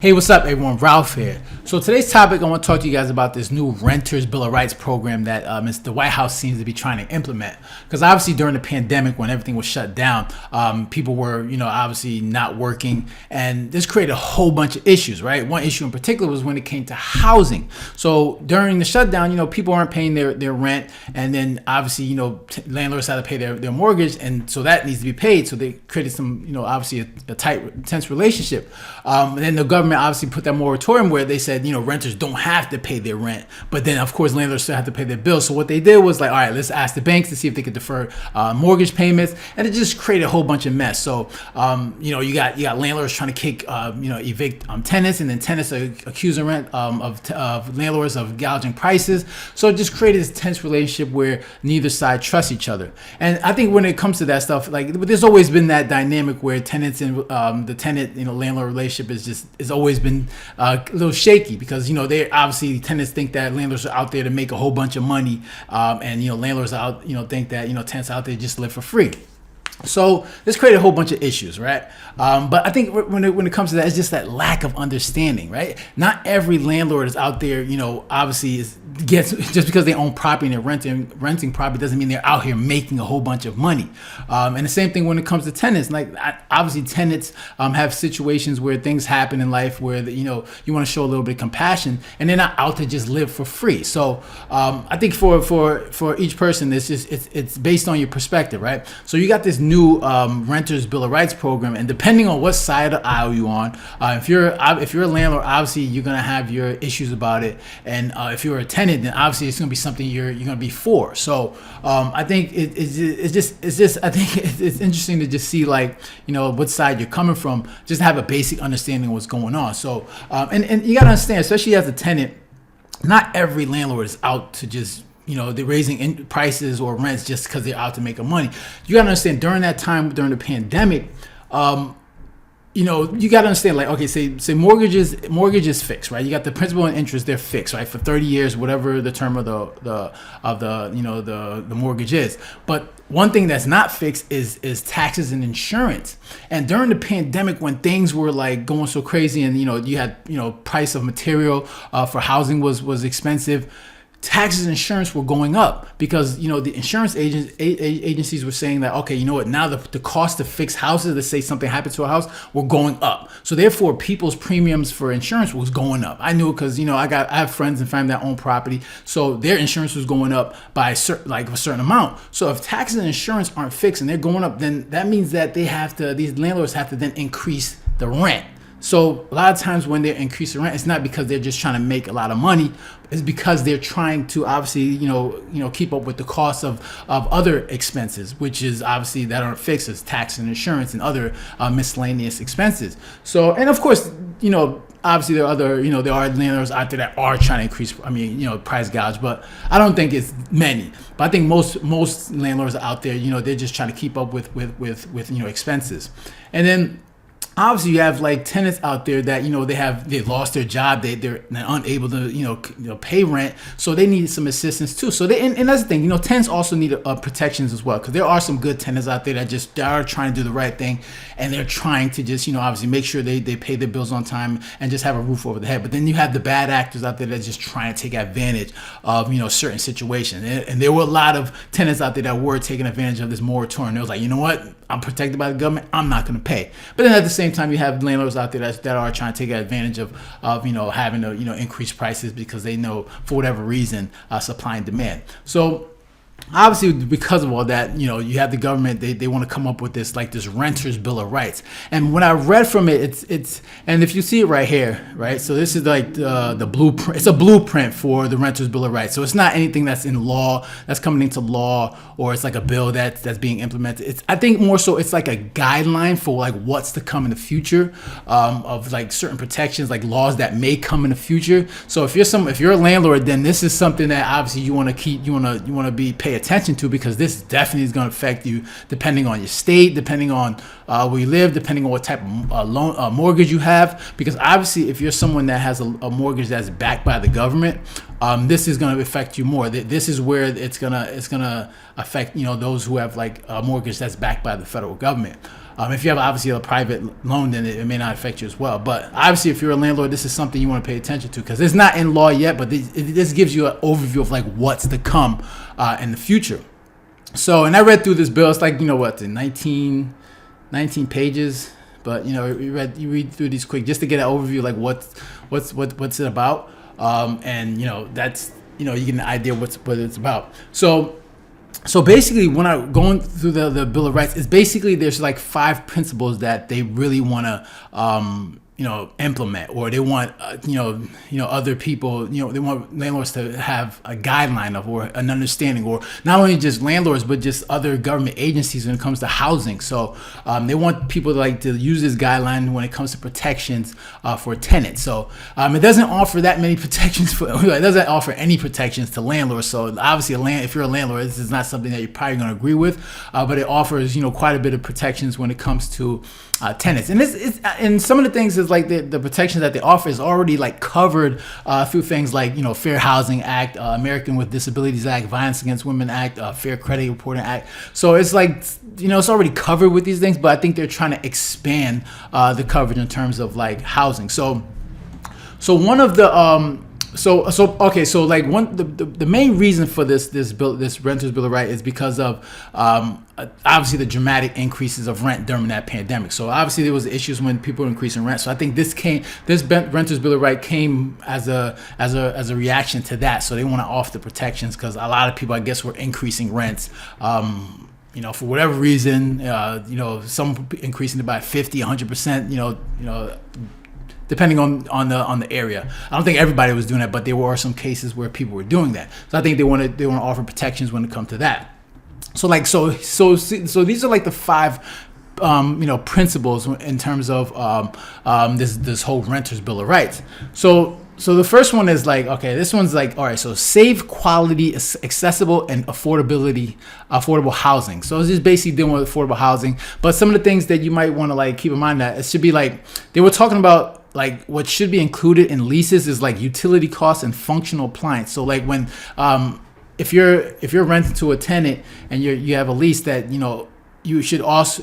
Hey, what's up, everyone? Ralph here. So today's topic, I want to talk to you guys about this new Renters Bill of Rights program that the White House seems to be trying to implement. Because obviously during the pandemic, when everything was shut down, people were, obviously not working, and this created a whole bunch of issues, right? One issue in particular was when it came to housing. So during the shutdown, people aren't paying their rent, and then obviously, landlords had to pay their mortgage, and so that needs to be paid. So they created some, obviously a tight, tense relationship. And then the government obviously put that moratorium where they said, renters don't have to pay their rent, but then of course landlords still have to pay their bills. So what they did was like, all right, let's ask the banks to see if they could defer mortgage payments, and it just created a whole bunch of mess. So you got landlords trying to evict tenants, and then tenants are accusing of landlords of gouging prices. So it just created this tense relationship where neither side trusts each other. And I think when it comes to that stuff, like there's always been that dynamic where tenants and the tenant landlord relationship is always been a little shaky, because they obviously tenants think that landlords are out there to make a whole bunch of money, and landlords out think that tenants out there just live for free. So this created a whole bunch of issues, right? But I think when it comes to that, it's just that lack of understanding, right? Not every landlord is out there, obviously gets just because they own property and they're renting property doesn't mean they're out here making a whole bunch of money. And the same thing when it comes to tenants. Like obviously tenants have situations where things happen in life where you want to show a little bit of compassion, and they're not out to just live for free. So I think for each person, it's based on your perspective, right? So you got this new Renters Bill of Rights program, and depending on what side of the aisle you're on, if you're a landlord, obviously you're gonna have your issues about it, and if you're a tenant, then obviously it's gonna be something you're gonna be for. So I think it's interesting to just see what side you're coming from, just to have a basic understanding of what's going on. So and you gotta understand, especially as a tenant, not every landlord is out to just they're raising prices or rents just because they're out to make money. You got to understand, during that time, during the pandemic, you got to understand, like, okay, say mortgage is fixed, right? You got the principal and interest, they're fixed, right, for 30 years, whatever the term of the mortgage is. But one thing that's not fixed is taxes and insurance. And during the pandemic, when things were like going so crazy, and you had price of material for housing was expensive, taxes and insurance were going up, because the insurance agencies were saying that, okay, now the cost to fix houses, let's say something happened to a house, were going up. So therefore people's premiums for insurance was going up. I knew it because I have friends and family that own property, so their insurance was going up by a certain amount. So if taxes and insurance aren't fixed and they're going up, then that means that these landlords have to then increase the rent. So a lot of times when they're increasing rent, it's not because they're just trying to make a lot of money. It's because they're trying to obviously, keep up with the cost of other expenses, which is obviously that aren't fixed, as tax and insurance and other miscellaneous expenses. So, and of course, obviously there are landlords out there that are trying to increase, price gouge, but I don't think it's many. But I think most landlords out there, they're just trying to keep up with expenses. And then obviously you have like tenants out there that they lost their job, they're unable to pay rent, so they need some assistance too. So and that's the thing, tenants also need protections as well, because there are some good tenants out there that are trying to do the right thing, and they're trying to just obviously make sure they pay their bills on time and just have a roof over their head. But then you have the bad actors out there that just trying to take advantage of certain situations, and there were a lot of tenants out there that were taking advantage of this moratorium. They was like, what, I'm protected by the government, I'm not going to pay. But then at the same time, you have landlords out there that are trying to take advantage of having to increase prices because they know, for whatever reason, supply and demand. So obviously, because of all that, you have the government, they want to come up with this Renters Bill of Rights. And when I read from it, it's and if you see it right here, right, so this is like the blueprint. It's a blueprint for the Renters Bill of Rights. So it's not anything that's in law, that's coming into law, or it's like a bill that's being implemented. I think more so it's like a guideline for like what's to come in the future, of like certain protections, like laws that may come in the future. So if you're a landlord, then this is something that obviously you want to pay attention to, because this definitely is going to affect you depending on your state, depending on where you live, depending on what type of mortgage you have. Because obviously if you're someone that has a mortgage that's backed by the government, this is going to affect you more. This is where it's gonna affect those who have like a mortgage that's backed by the federal government. If you have obviously a private loan, then it may not affect you as well. But obviously, if you're a landlord, this is something you want to pay attention to because it's not in law yet, but this gives you an overview of like what's to come in the future. So, and I read through this bill. It's like, 19 pages. But you read through these quick just to get an overview, like what's it about, and that's you get an idea what it's about. So basically, when I'm going through the Bill of Rights, is basically there's like 5 principles that they really want to implement, or they want other people, they want landlords to have a guideline of or an understanding, or not only just landlords but just other government agencies when it comes to housing. So they want people to use this guideline when it comes to protections for tenants. So it doesn't offer that many protections it doesn't offer any protections to landlords. So obviously if you're a landlord, this is not something that you're probably going to agree with, but it offers quite a bit of protections when it comes to tenants. And some of the things is like the protections that they offer is already like covered through things like Fair Housing Act, American with Disabilities Act, Violence Against Women Act, Fair Credit Reporting Act. So it's like it's already covered with these things, but I think they're trying to expand the coverage in terms of like housing. So one of the the main reason for this bill, this Renters Bill of Rights, is because of obviously the dramatic increases of rent during that pandemic. So obviously there was issues when people were increasing rent. So I think this Renters Bill of Rights came as a reaction to that. So they want to offer the protections because a lot of people, I guess, were increasing rents. For whatever reason, some increasing it by 50, 100%, depending on the area. I don't think everybody was doing that, but there were some cases where people were doing that. So I think they want to offer protections when it comes to that. So these are like the 5 principles in terms of this whole Renters Bill of Rights. So the first one is like, okay, this one's like, all right, so safe, quality, accessible, and affordable housing. So it's just basically dealing with affordable housing. But some of the things that you might want to like keep in mind, that it should be like, they were talking about like what should be included in leases is like utility costs and functional appliance. So like when if you're renting to a tenant and you have a lease, that you should also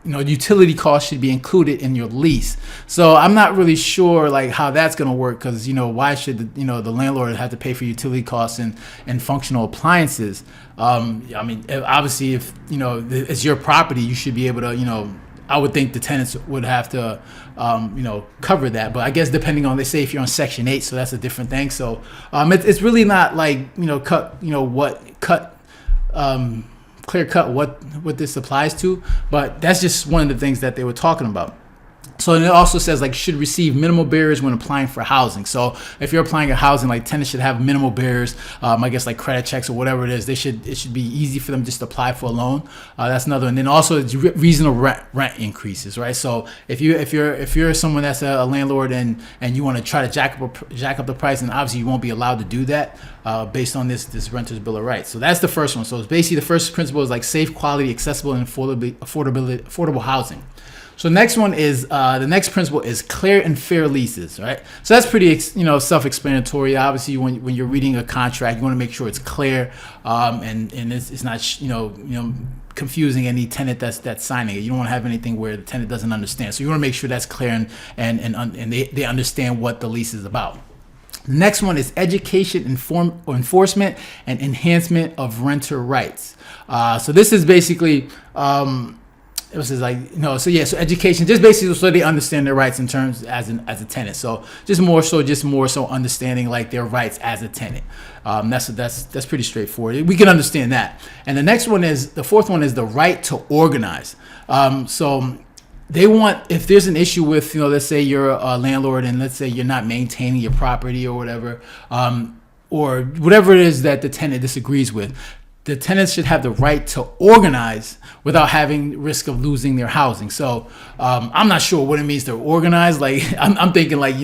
utility costs should be included in your lease. So I'm not really sure like how that's going to work, because why should the landlord have to pay for utility costs and functional appliances? Obviously if it's your property, you should be able to I would think the tenants would have to cover that, but I guess depending on, they say if you're on Section 8, so that's a different thing. So it's really not like clear cut what this applies to, but that's just one of the things that they were talking about. So and it also says like should receive minimal barriers when applying for housing. So if you're applying for housing, like tenants should have minimal barriers. I guess like credit checks or whatever it is. It should be easy for them just to apply for a loan. That's another. And then also it's reasonable rent increases, right? So if you're someone that's a landlord and you want to try to jack up the price, and obviously you won't be allowed to do that based on this Renters Bill of Rights. So that's the first one. So it's basically the first principle is like safe, quality, accessible, and affordable housing. So next one is the next principle is clear and fair leases, right? So that's pretty self-explanatory. Obviously, when you're reading a contract, you want to make sure it's clear and it's not confusing any tenant that's signing it. You don't want to have anything where the tenant doesn't understand. So you want to make sure that's clear and they understand what the lease is about. The next one is education, enforcement, and enhancement of renter rights. So this is basically. It was just like, so education, just basically so they understand their rights in terms as a tenant. So just more so understanding like their rights as a tenant. That's pretty straightforward. We can understand that. And the fourth one is the right to organize. So they want, if there's an issue with, let's say you're a landlord and let's say you're not maintaining your property or whatever it is that the tenant disagrees with, the tenants should have the right to organize without having risk of losing their housing. So I'm not sure what it means to organize. Like I'm thinking like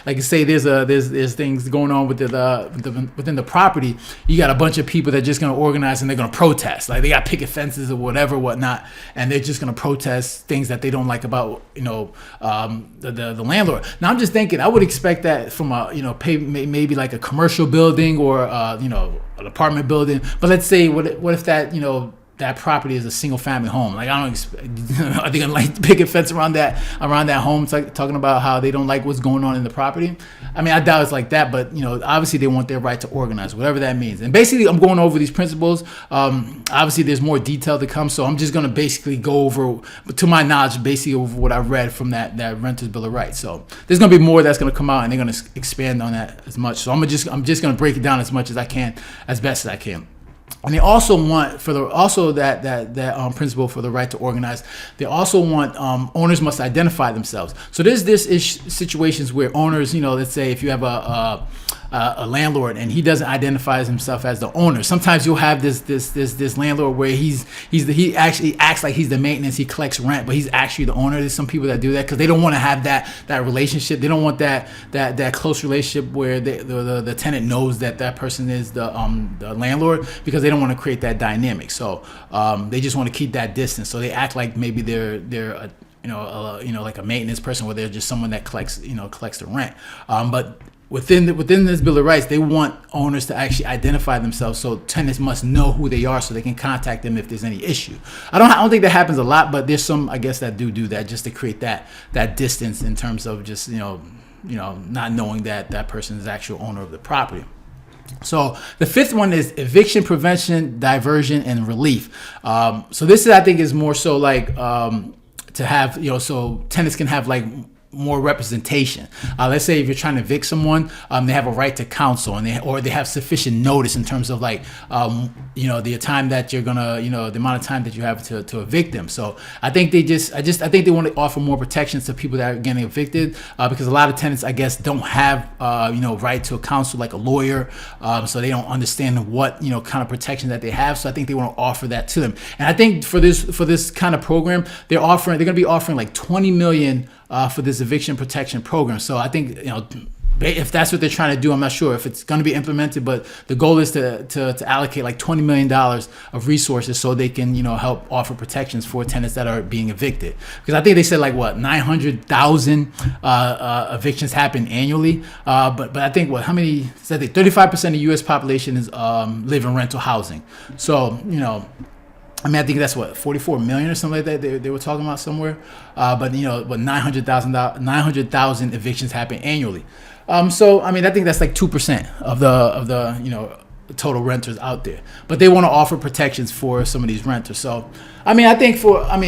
like say there's things going on within the property. You got a bunch of people that are just gonna organize and they're gonna protest. Like they got picket fences or whatnot, and they're just gonna protest things that they don't like about the landlord. Now I'm just thinking I would expect that from a maybe like a commercial building or an apartment building. But let's say what if that that property is a single family home. Like, I don't expect, are they gonna like picket fence around that home, talking about how they don't like what's going on in the property? I mean, I doubt it's like that, but obviously they want their right to organize, whatever that means. And basically, I'm going over these principles. Obviously, there's more detail to come, so I'm just gonna basically go over, to my knowledge, basically over what I read from that Renters Bill of Rights. So there's gonna be more that's gonna come out, and they're gonna expand on that as much. So I'm just gonna break it down as much as I can, as best as I can. And they also want that principle for the right to organize. They also want owners must identify themselves. So there's situations where owners, let's say if you have a landlord and he doesn't identify himself as the owner. Sometimes you'll have this landlord where he actually acts like he's the maintenance, he collects rent, but he's actually the owner. There's some people that do that because they don't want to have that relationship. They don't want that close relationship where the tenant knows that person is the landlord, because they don't want to create that dynamic. So they just want to keep that distance. So they act like maybe they're like a maintenance person, where they're just someone that collects the rent. But within this Bill of Rights, they want owners to actually identify themselves, so tenants must know who they are so they can contact them if there's any issue. I don't think that happens a lot, but there's some, I guess, that do that just to create that distance in terms of just not knowing that person is the actual owner of the property. So the fifth one is eviction prevention, diversion, and relief. So this I think is more so like to have so tenants can have like more representation. Let's say if you're trying to evict someone, they have a right to counsel, and they have sufficient notice in terms of like the time that you're gonna the amount of time that you have to evict them. So I think I think they want to offer more protections to people that are getting evicted, because a lot of tenants, I guess, don't have right to a counsel like a lawyer, so they don't understand what kind of protection that they have. So I think they want to offer that to them. And I think for this kind of program, they're going to be offering like $20 million for this eviction protection program. So I think if that's what they're trying to do, I'm not sure if it's going to be implemented, but the goal is to allocate like $20 million of resources so they can help offer protections for tenants that are being evicted. Because I think they said like 900,000 evictions happen annually, but I think how many? 35% of the U.S. population is live in rental housing. So I mean, I think that's 44 million or something like that they were talking about somewhere. But 900,000 evictions happen annually. So I mean, I think that's like 2% of the total renters out there. But they want to offer protections for some of these renters. So I mean,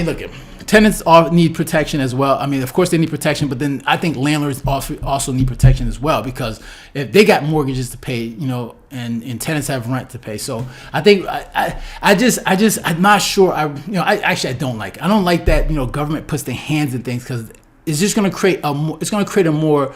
look, tenants need protection as well. I mean, of course they need protection, but then I think landlords also need protection as well, because if they got mortgages to pay, and tenants have rent to pay. So I think I'm not sure. I don't like that government puts their hands in things, because it's just going to create a more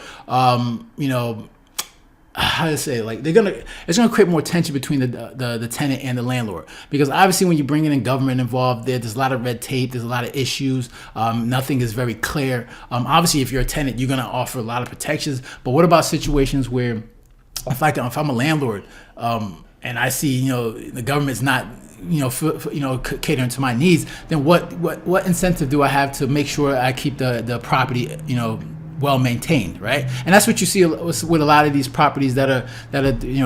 how to say, like, it's gonna create more tension between the tenant and the landlord, because obviously when you bring in government involved, there's a lot of red tape, there's a lot of issues, nothing is very clear. Obviously if you're a tenant, you're gonna offer a lot of protections, but what about situations where if I'm a landlord and I see the government's not catering to my needs, then what incentive do I have to make sure I keep the property well maintained, right? And that's what you see with a lot of these properties that are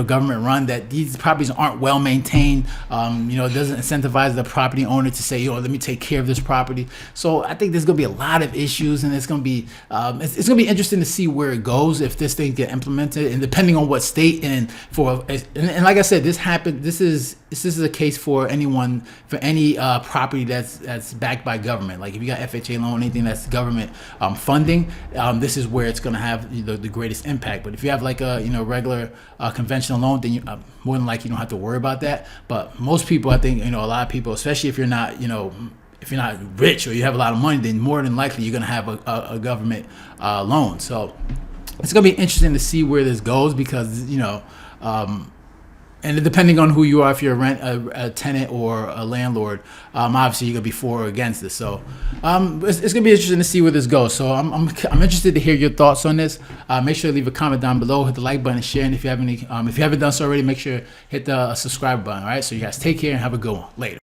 government run, that these properties aren't well maintained. It doesn't incentivize the property owner to say, let me take care of this property. So I think there's gonna be a lot of issues, and it's gonna be interesting to see where it goes if this thing get implemented, and depending on what state. And like I said, this is a case for any property that's backed by government. Like if you got FHA loan, anything that's government funding, this is where it's going to have the greatest impact. But if you have like a regular conventional loan, then more than likely you don't have to worry about that. But most people, I think, a lot of people, especially if you're not rich or you have a lot of money, then more than likely you're going to have a government loan. So it's going to be interesting to see where this goes, because and depending on who you are, if you're a tenant or a landlord, obviously you're gonna be for or against this. So it's gonna be interesting to see where this goes. So I'm interested to hear your thoughts on this. Make sure to leave a comment down below, hit the like button, share, and if you haven't done so already, make sure hit the subscribe button. All right. So you guys take care and have a good one. Later.